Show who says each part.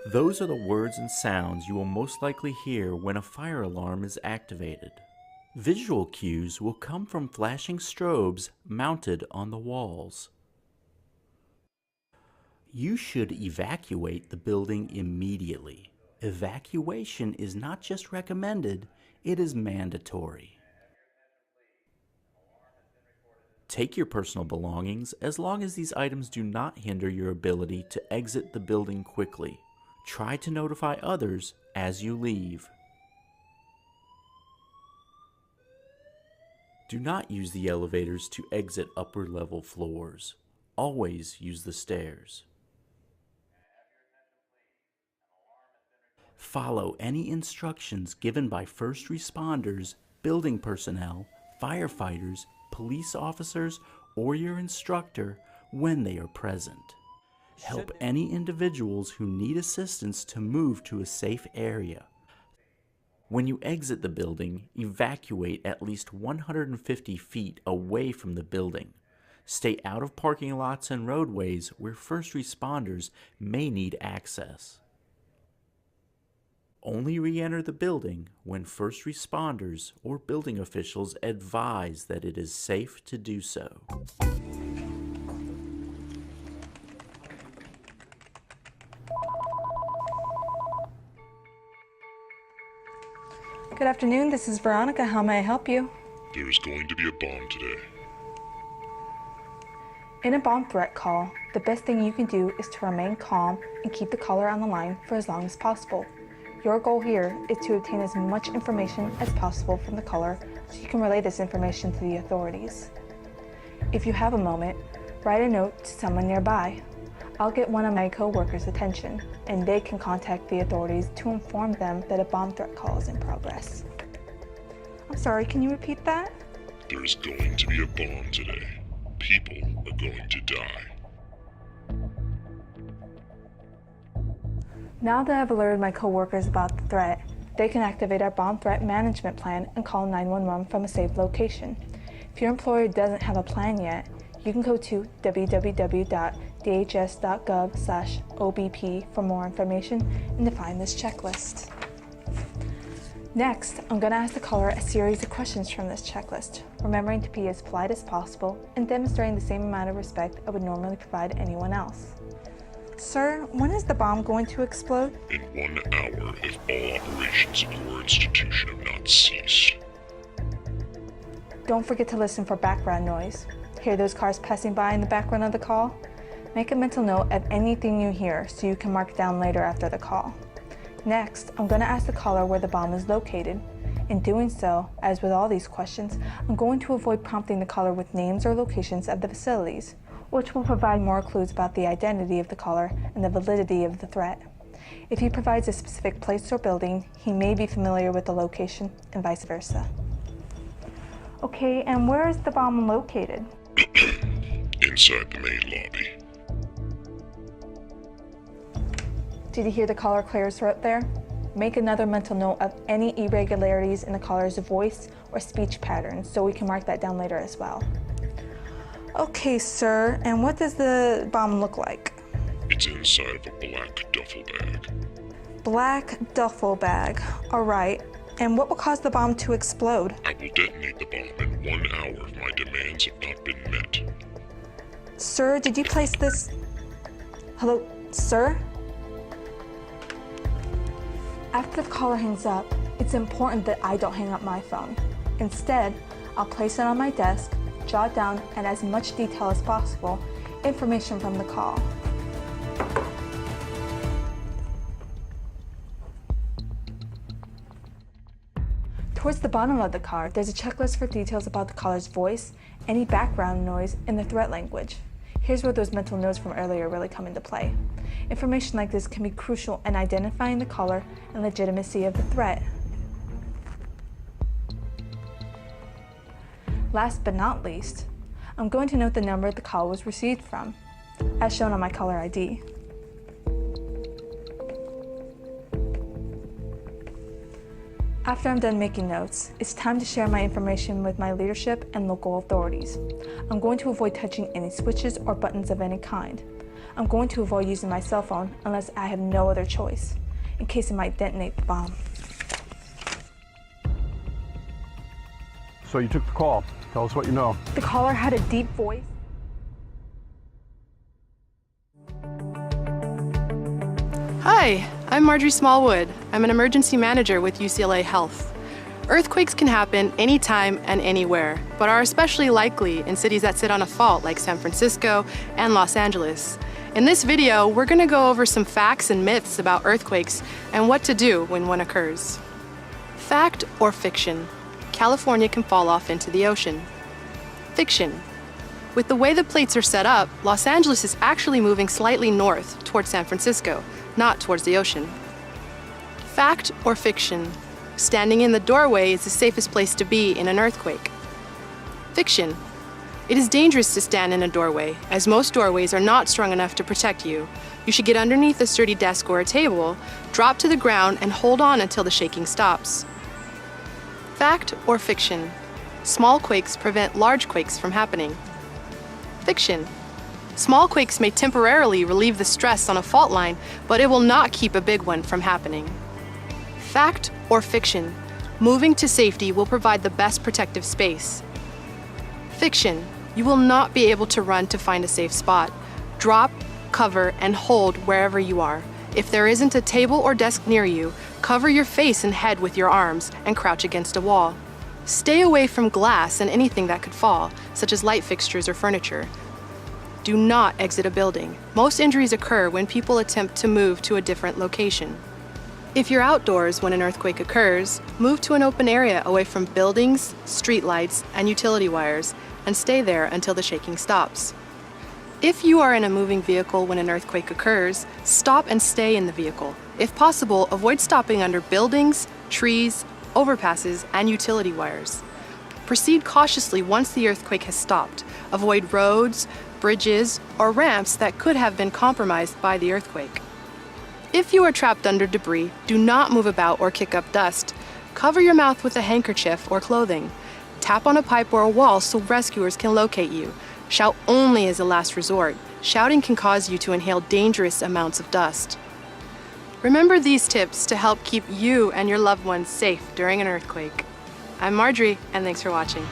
Speaker 1: Those are the words and sounds you will most likely hear when a fire alarm is activated. Visual cues will come from flashing strobes mounted on the walls. You should evacuate the building immediately. Evacuation is not just recommended, it is mandatory. Take your personal belongings as long as these items do not hinder your ability to exit the building quickly. Try to notify others as you leave. Do not use the elevators to exit upper level floors. Always use the stairs. Follow any instructions given by first responders, building personnel, firefighters, police officers, or your instructor when they are present. Help any individuals who need assistance to move to a safe area. When you exit the building, evacuate at least 150 feet away from the building. Stay out of parking lots and roadways where first responders may need access. Only re-enter the building when first responders or building officials advise that it is safe to do so.
Speaker 2: Good afternoon, this is Veronica. How may I help you?
Speaker 3: There is going to be a bomb today.
Speaker 2: In a bomb threat call, the best thing you can do is to remain calm and keep the caller on the line for as long as possible. Your goal here is to obtain as much information as possible from the caller so you can relay this information to the authorities. If you have a moment, write a note to someone nearby. I'll get one of my co-workers' attention, and they can contact the authorities to inform them that a bomb threat call is in progress. I'm sorry, can you repeat that?
Speaker 3: There is going to be a bomb today. People are going to die.
Speaker 2: Now that I've alerted my co-workers about the threat, they can activate our bomb threat management plan and call 911 from a safe location. If your employer doesn't have a plan yet, you can go to www.dhs.gov/OBP for more information and to find this checklist. Next, I'm going to ask the caller a series of questions from this checklist, remembering to be as polite as possible and demonstrating the same amount of respect I would normally provide anyone else. Sir, when is the bomb going to explode?
Speaker 3: In 1 hour, if all operations of your institution have not ceased.
Speaker 2: Don't forget to listen for background noise. Hear those cars passing by in the background of the call? Make a mental note of anything you hear so you can mark it down later after the call. Next, I'm going to ask the caller where the bomb is located. In doing so, as with all these questions, I'm going to avoid prompting the caller with names or locations of the facilities, which will provide more clues about the identity of the caller and the validity of the threat. If he provides a specific place or building, he may be familiar with the location, and vice versa. Okay, and where is the bomb located?
Speaker 3: Inside the main lobby.
Speaker 2: Did you hear the caller clear his throat there? Make another mental note of any irregularities in the caller's voice or speech patterns so we can mark that down later as well. Okay, sir, and what does the bomb look like?
Speaker 3: It's inside of a black duffel bag.
Speaker 2: Black duffel bag. All right. And what will cause the bomb to explode?
Speaker 3: I will detonate the bomb in 1 hour if my demands have not been met.
Speaker 2: Sir, did you place this... Hello, sir? After the caller hangs up, it's important that I don't hang up my phone. Instead, I'll place it on my desk, jot down in as much detail as possible information from the call. Towards the bottom of the card, there's a checklist for details about the caller's voice, any background noise, and the threat language. Here's where those mental notes from earlier really come into play. Information like this can be crucial in identifying the caller and legitimacy of the threat. Last but not least, I'm going to note the number the call was received from, as shown on my caller ID. After I'm done making notes, it's time to share my information with my leadership and local authorities. I'm going to avoid touching any switches or buttons of any kind. I'm going to avoid using my cell phone unless I have no other choice, in case it might detonate the bomb.
Speaker 4: So you took the call. Tell us what you know.
Speaker 2: The caller had a deep voice.
Speaker 5: Hi, I'm Marjorie Smallwood. I'm an emergency manager with UCLA Health. Earthquakes can happen anytime and anywhere, but are especially likely in cities that sit on a fault like San Francisco and Los Angeles. In this video, we're going to go over some facts and myths about earthquakes and what to do when one occurs. Fact or fiction? California can fall off into the ocean. Fiction. With the way the plates are set up, Los Angeles is actually moving slightly north towards San Francisco, not towards the ocean. Fact or fiction? Standing in the doorway is the safest place to be in an earthquake. Fiction. It is dangerous to stand in a doorway, as most doorways are not strong enough to protect you. You should get underneath a sturdy desk or a table, drop to the ground, and hold on until the shaking stops. Fact or fiction? Small quakes prevent large quakes from happening. Fiction. Small quakes may temporarily relieve the stress on a fault line, but it will not keep a big one from happening. Fact or fiction? Moving to safety will provide the best protective space. Fiction. You will not be able to run to find a safe spot. Drop, cover, and hold wherever you are. If there isn't a table or desk near you, cover your face and head with your arms and crouch against a wall. Stay away from glass and anything that could fall, such as light fixtures or furniture. Do not exit a building. Most injuries occur when people attempt to move to a different location. If you're outdoors when an earthquake occurs, move to an open area away from buildings, streetlights, and utility wires, and stay there until the shaking stops. If you are in a moving vehicle when an earthquake occurs, stop and stay in the vehicle. If possible, avoid stopping under buildings, trees, overpasses, and utility wires. Proceed cautiously once the earthquake has stopped. Avoid roads, bridges, or ramps that could have been compromised by the earthquake. If you are trapped under debris, do not move about or kick up dust. Cover your mouth with a handkerchief or clothing. Tap on a pipe or a wall so rescuers can locate you. Shout only as a last resort. Shouting can cause you to inhale dangerous amounts of dust. Remember these tips to help keep you and your loved ones safe during an earthquake. I'm Marjorie, and thanks for watching.